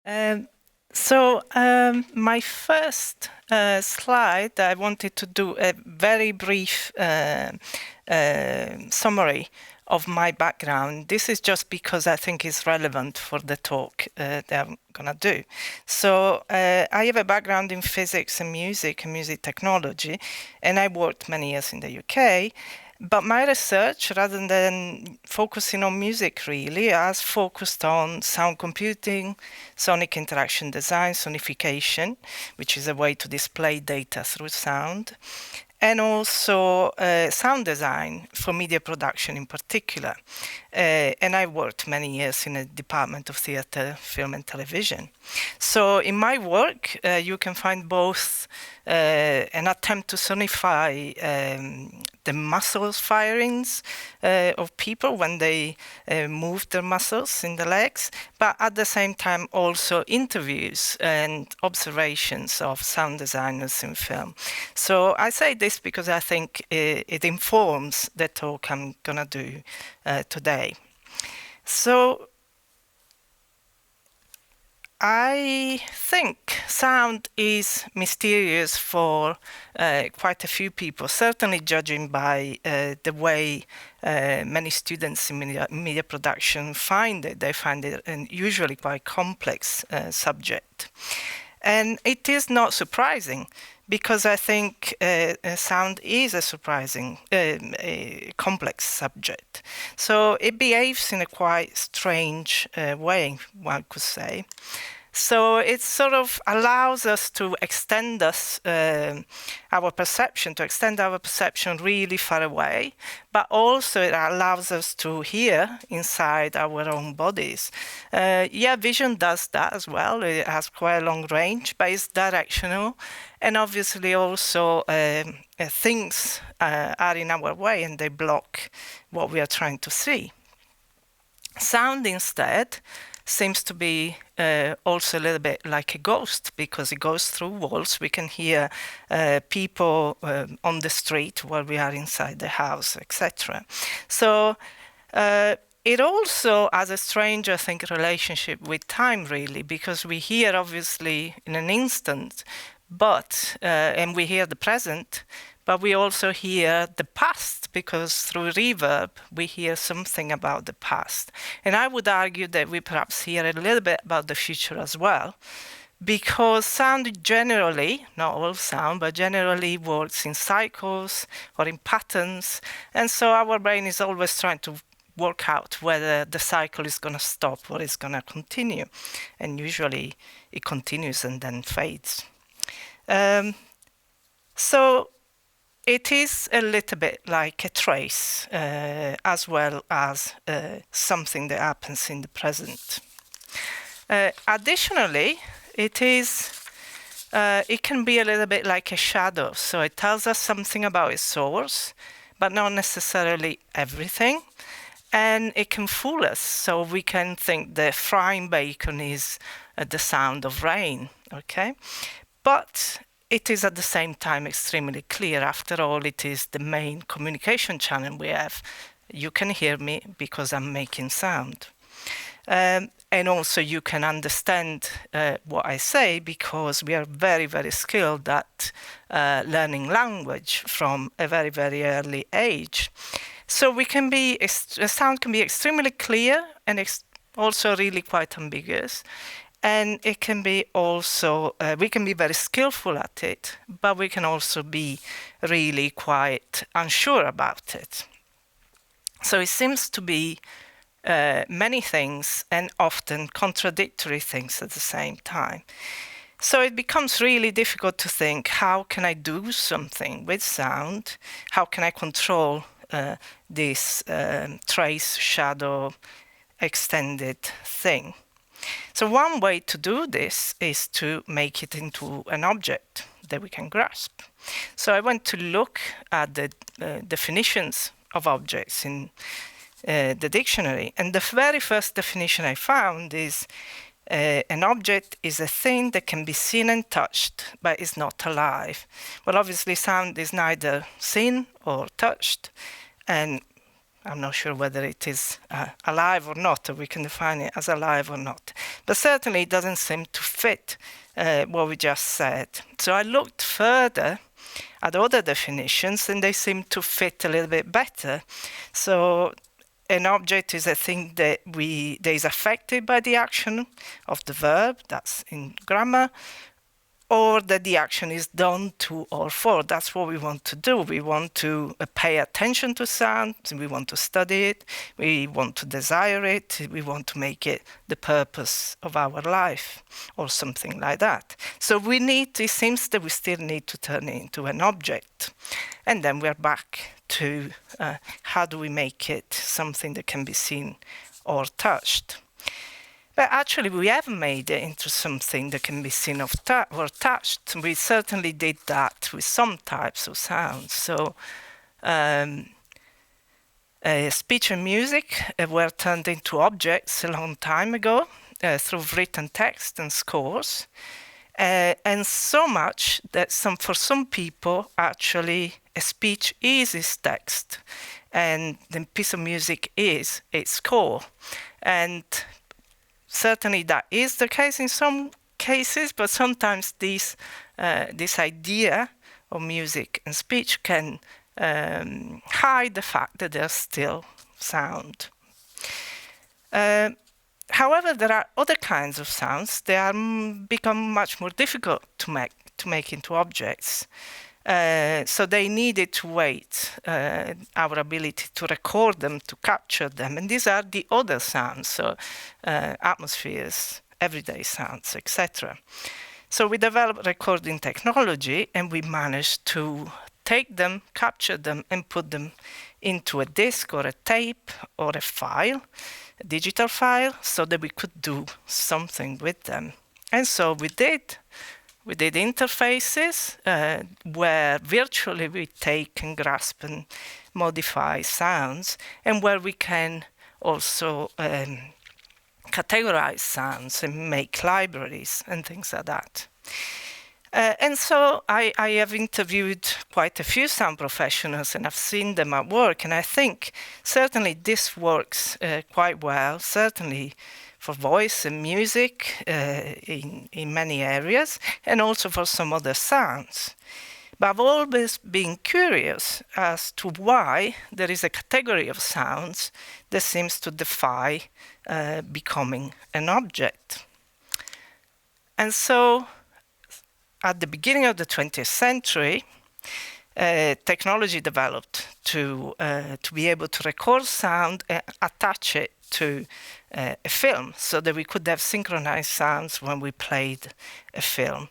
Um, my first slide, I wanted to do a very brief summary of my background. This is just because I think it's relevant for the talk that I'm going to do. So I have a background in physics and music technology, and I worked many years in the UK. But my research, rather than focusing on music really, has focused on sound computing, sonic interaction design, sonification, which is a way to display data through sound, and also sound design for media production in particular. And I worked many years in a department of theatre, film and television. So in my work, you can find both an attempt to sonify the muscles firings of people when they move their muscles in the legs, but at the same time also interviews and observations of sound designers in film. So I say this because I think it informs the talk I'm gonna do today. So I think sound is mysterious for quite a few people, certainly judging by the way many students in media production find it. They find it usually quite complex subject. And it is not surprising, because I think sound is a surprising, complex subject. So it behaves in a quite strange way, one could say. So it sort of allows us to extend our perception really far away, but also it allows us to hear inside our own bodies. Vision does that as well. It has quite a long range, but it's directional. And obviously also things are in our way and they block what we are trying to see. Sound instead seems to be also a little bit like a ghost, because it goes through walls. We can hear people on the street while we are inside the house, etc. So it also has a strange, I think, relationship with time, really, because we hear obviously in an instant, but and we hear the present, but we also hear the past, because through reverb we hear something about the past. And I would argue that we perhaps hear a little bit about the future as well, because sound generally, not all sound, but generally works in cycles or in patterns. And so our brain is always trying to work out whether the cycle is going to stop or is going to continue. And usually it continues and then fades. So it is a little bit like a trace, as well as something that happens in the present. Additionally, it can be a little bit like a shadow. So it tells us something about its source, but not necessarily everything. And it can fool us. So we can think the frying bacon is the sound of rain, okay? But it is at the same time extremely clear. After all, it is the main communication channel we have. You can hear me because I'm making sound. And also you can understand what I say, because we are very, very skilled at learning language from a very, very early age. So sound can be extremely clear and also really quite ambiguous. And it can be also, we can be very skillful at it, but we can also be really quite unsure about it. So it seems to be many things, and often contradictory things at the same time. So it becomes really difficult to think, how can I do something with sound? How can I control this trace, shadow, extended thing? So one way to do this is to make it into an object that we can grasp. So I went to look at the definitions of objects in the dictionary, and the very first definition I found is an object is a thing that can be seen and touched, but is not alive. Well, obviously sound is neither seen or touched, and I'm not sure whether it is alive or not, or we can define it as alive or not. But certainly it doesn't seem to fit what we just said. So I looked further at other definitions, and they seem to fit a little bit better. So an object is a thing that is affected by the action of the verb, that's in grammar, or that the action is done to or for. That's what we want to do. We want to pay attention to sound, we want to study it, we want to desire it, we want to make it the purpose of our life, or something like that. So it seems that we still need to turn it into an object. And then we're back to how do we make it something that can be seen or touched. But actually, we have made it into something that can be seen or touched. We certainly did that with some types of sounds. So speech and music were turned into objects a long time ago through written text and scores. And so much that for some people, actually, a speech is its text, and the piece of music is its score. And certainly that is the case in some cases, but sometimes this idea of music and speech can hide the fact that they're still sound. However, there are other kinds of sounds that become much more difficult to make into objects. So they needed to wait our ability to record them, to capture them. And these are the other sounds, so atmospheres, everyday sounds, etc. So we developed recording technology, and we managed to take them, capture them, and put them into a disc or a tape or a file, a digital file, so that we could do something with them. And so we did. We did interfaces where virtually we take and grasp and modify sounds, and where we can also categorize sounds and make libraries and things like that. And so I have interviewed quite a few sound professionals, and I've seen them at work, and I think certainly this works quite well, certainly for voice and music in many areas, and also for some other sounds. But I've always been curious as to why there is a category of sounds that seems to defy becoming an object. And so at the beginning of the 20th century, technology developed to be able to record sound and attach it to a film, so that we could have synchronized sounds when we played a film.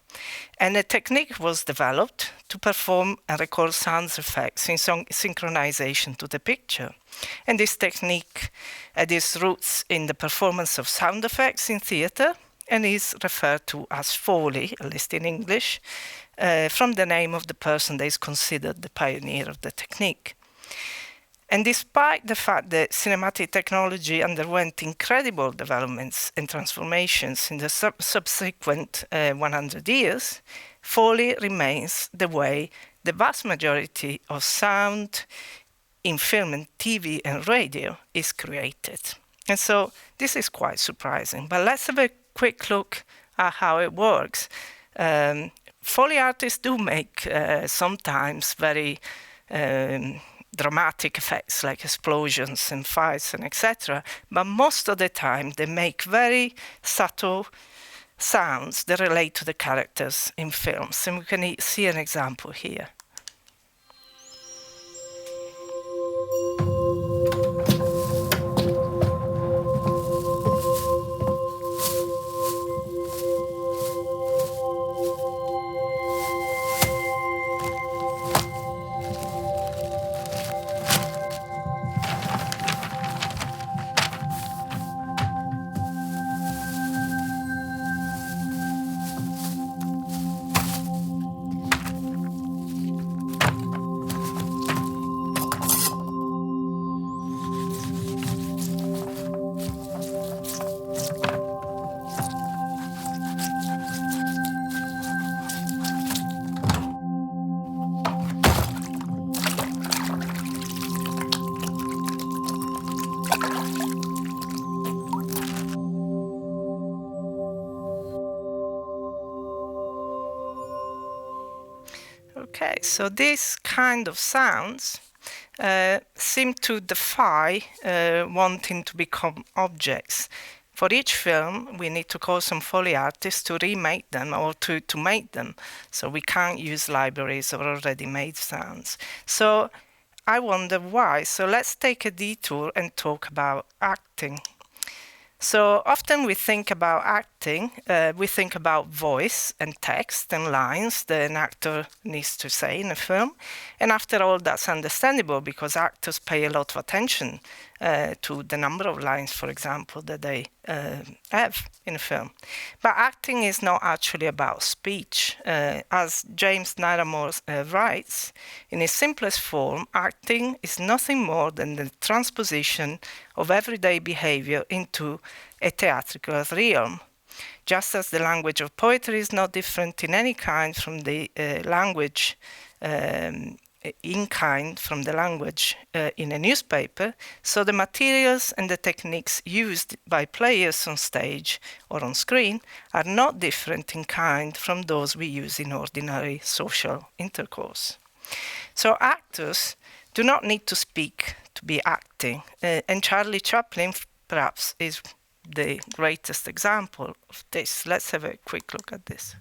And a technique was developed to perform and record sound effects in synchronization to the picture. And this technique had its roots in the performance of sound effects in theater, and is referred to as Foley, at least in English, from the name of the person that is considered the pioneer of the technique. And despite the fact that cinematic technology underwent incredible developments and transformations in the subsequent 100 years, Foley remains the way the vast majority of sound in film and TV and radio is created. And so this is quite surprising. But let's have a quick look at how it works. Foley artists do make sometimes very dramatic effects like explosions and fights and etc. But most of the time they make very subtle sounds that relate to the characters in films. And we can see an example here. Okay, so these kind of sounds seem to defy wanting to become objects. For each film, we need to call some Foley artists to remake them or to make them. So we can't use libraries or already made sounds. So I wonder why. So let's take a detour and talk about acting. So often we think about acting, we think about voice and text and lines that an actor needs to say in a film. And after all, that's understandable because actors pay a lot of attention to the number of lines, for example, that they have in a film. But acting is not actually about speech. As James Naramore writes, in its simplest form, acting is nothing more than the transposition of everyday behavior into a theatrical realm. Just as the language of poetry is not different in any kind from the language in kind from the language in a newspaper, so the materials and the techniques used by players on stage or on screen are not different in kind from those we use in ordinary social intercourse. So actors do not need to speak to be acting, and Charlie Chaplin perhaps is the greatest example of this. Let's have a quick look at this.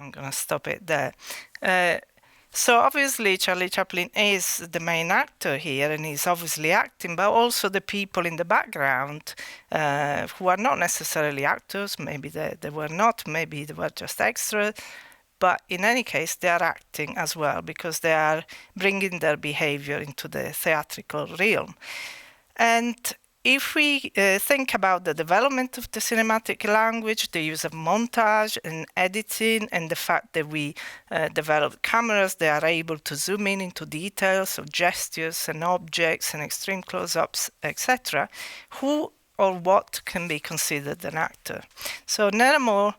I'm going to stop it there. So obviously Charlie Chaplin is the main actor here and he's obviously acting, but also the people in the background who are not necessarily actors, maybe they were not, maybe they were just extras, but in any case they are acting as well because they are bringing their behavior into the theatrical realm. And if we think about the development of the cinematic language, the use of montage and editing, and the fact that we develop cameras that are able to zoom in into details of gestures and objects and extreme close-ups, etc., who or what can be considered an actor? So Naramore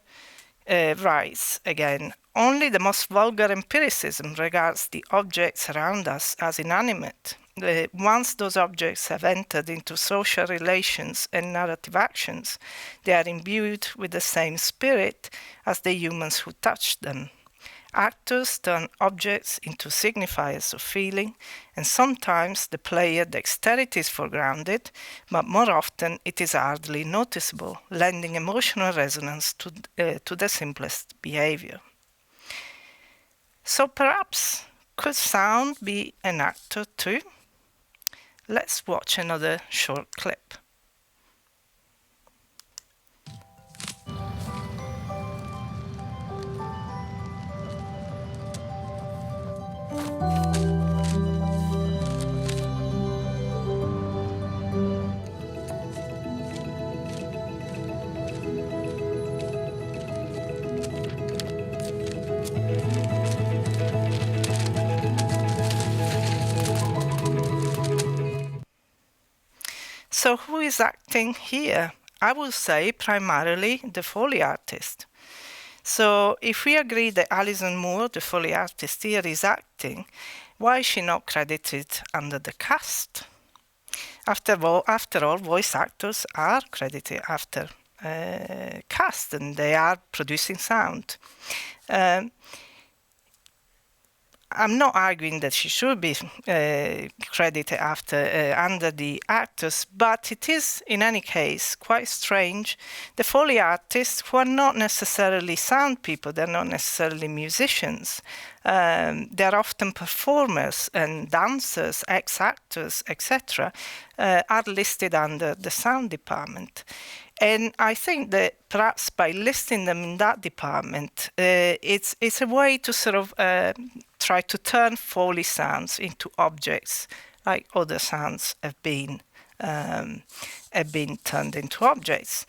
writes again, only the most vulgar empiricism regards the objects around us as inanimate. Once those objects have entered into social relations and narrative actions, they are imbued with the same spirit as the humans who touch them. Actors turn objects into signifiers of feeling, and sometimes the player dexterity is foregrounded, but more often it is hardly noticeable, lending emotional resonance to the simplest behavior. So perhaps could sound be an actor too? Let's watch another short clip. So who is acting here? I would say primarily the Foley artist. So if we agree that Alison Moore, the Foley artist here, is acting, why is she not credited under the cast? After all, voice actors are credited after cast and they are producing sound. I'm not arguing that she should be credited under the actors, but it is, in any case, quite strange. The Foley artists, who are not necessarily sound people, they're not necessarily musicians. They're often performers and dancers, ex-actors, etc., are listed under the sound department. And I think that perhaps by listing them in that department, it's a way to sort of try to turn Foley sounds into objects, like other sounds have been turned into objects.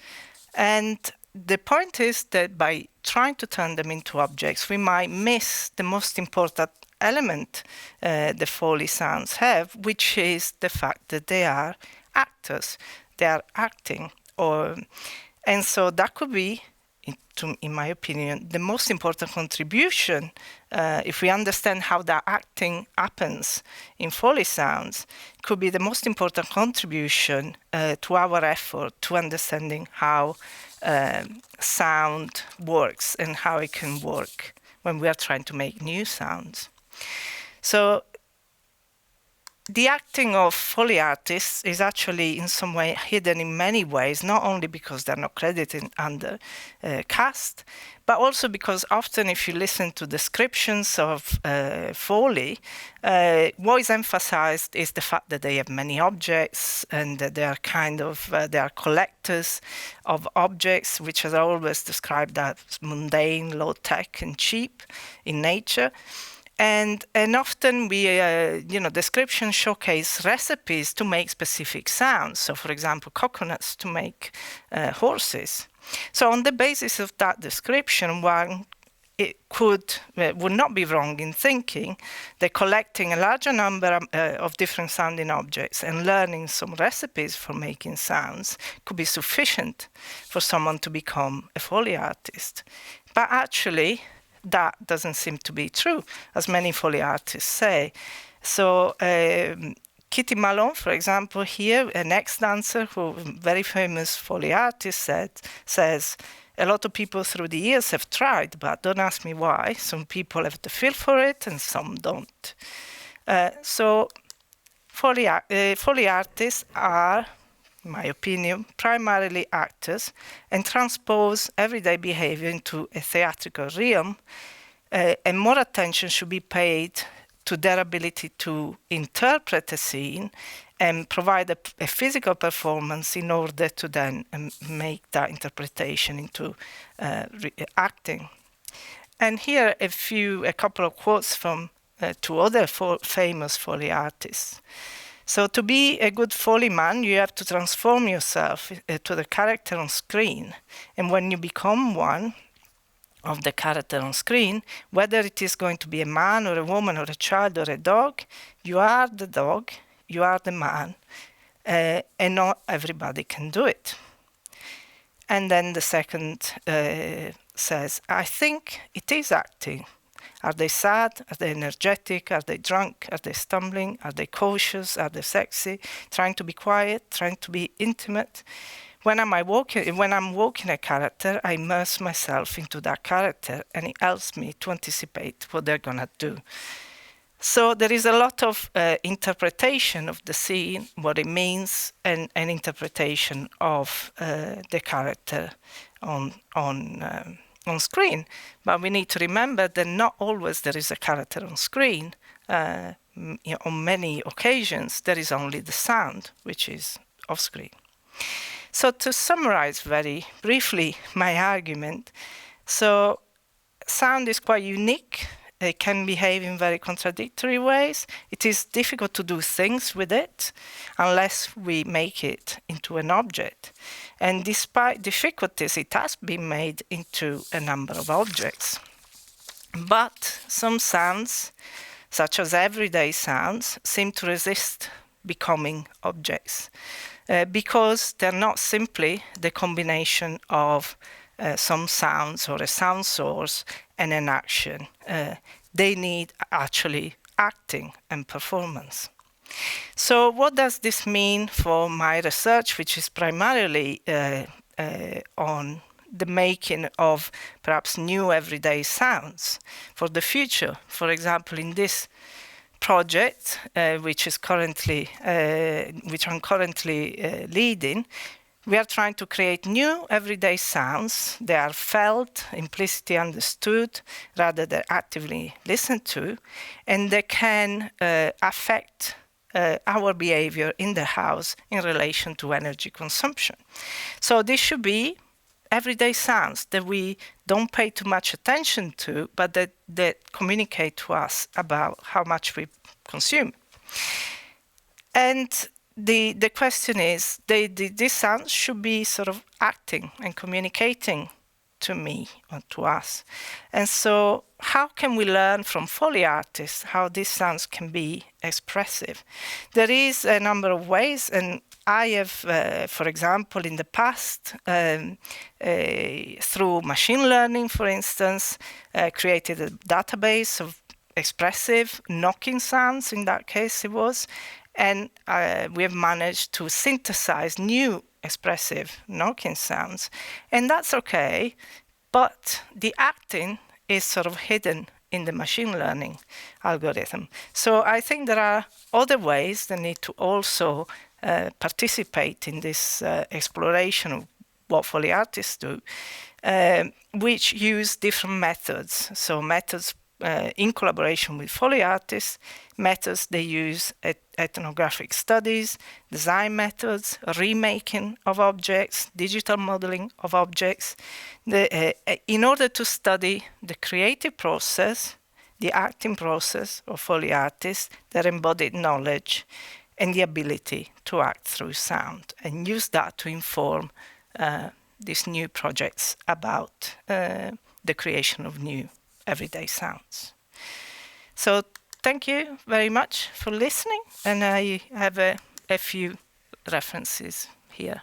And the point is that by trying to turn them into objects, we might miss the most important element the Foley sounds have, which is the fact that they are actors. They are acting. And so that could be, in my opinion, the most important contribution. If we understand how that acting happens in Foley sounds, could be the most important contribution to our effort to understanding how sound works and how it can work when we are trying to make new sounds. So the acting of Foley artists is actually in some way hidden in many ways, not only because they're not credited under cast, but also because often if you listen to descriptions of Foley, what is emphasized is the fact that they have many objects and that they are they are collectors of objects, which are always described as mundane, low-tech and cheap in nature. And often we, descriptions showcase recipes to make specific sounds. So, for example, coconuts to make horses. So, on the basis of that description, one would not be wrong in thinking that collecting a larger number of different sounding objects and learning some recipes for making sounds could be sufficient for someone to become a Foley artist. But actually, that doesn't seem to be true, as many Foley artists say. So Kitty Malone, for example, here, an ex-dancer, who very famous Foley artist, says, a lot of people through the years have tried, but don't ask me why. Some people have the feel for it and some don't. So Foley artists are, in my opinion, primarily actors and transpose everyday behavior into a theatrical realm, and more attention should be paid to their ability to interpret a scene and provide a physical performance in order to then make that interpretation into acting. And here a couple of quotes from two other famous Foley artists. So to be a good Foley man, you have to transform yourself to the character on screen. And when you become one of the character on screen, whether it is going to be a man or a woman or a child or a dog, you are the dog, you are the man, and not everybody can do it. And then the second says, I think it is acting. Are they sad? Are they energetic? Are they drunk? Are they stumbling? Are they cautious? Are they sexy? Trying to be quiet? Trying to be intimate? When I'm walking a character, I immerse myself into that character, and it helps me to anticipate what they're gonna do. So there is a lot of interpretation of the scene, what it means, and an interpretation of the character on screen. But we need to remember that not always there is a character on screen. On many occasions, there is only the sound, which is off screen. So to summarize very briefly my argument, so sound is quite unique. It can behave in very contradictory ways. It is difficult to do things with it unless we make it into an object. And despite difficulties, it has been made into a number of objects. But some sounds, such as everyday sounds, seem to resist becoming objects because they're not simply the combination of some sounds or a sound source and an action. They need actually acting and performance. So what does this mean for my research, which is primarily on the making of perhaps new everyday sounds for the future. For example, in this project, which I'm currently leading, we are trying to create new everyday sounds. They are felt, implicitly understood, rather than actively listened to, and they can affect our behavior in the house in relation to energy consumption. So this should be everyday sounds that we don't pay too much attention to, but that communicate to us about how much we consume. And the question is, these sounds should be sort of acting and communicating to me or to us. And so how can we learn from Foley artists how these sounds can be expressive? There is a number of ways, and I have, for example, in the past, through machine learning, for instance, created a database of expressive knocking sounds, in that case it was, and we have managed to synthesize new expressive knocking sounds. And that's okay, but the acting is sort of hidden in the machine learning algorithm. So I think there are other ways that need to also participate in this exploration of what Foley artists do, which use different methods. So methods in collaboration with Foley artists, methods they use ethnographic studies, design methods, remaking of objects, digital modeling of objects, in order to study the creative process, the acting process of Foley artists, their embodied knowledge, and the ability to act through sound, and use that to inform these new projects about the creation of new everyday sounds. So thank you very much for listening, and I have a few references here.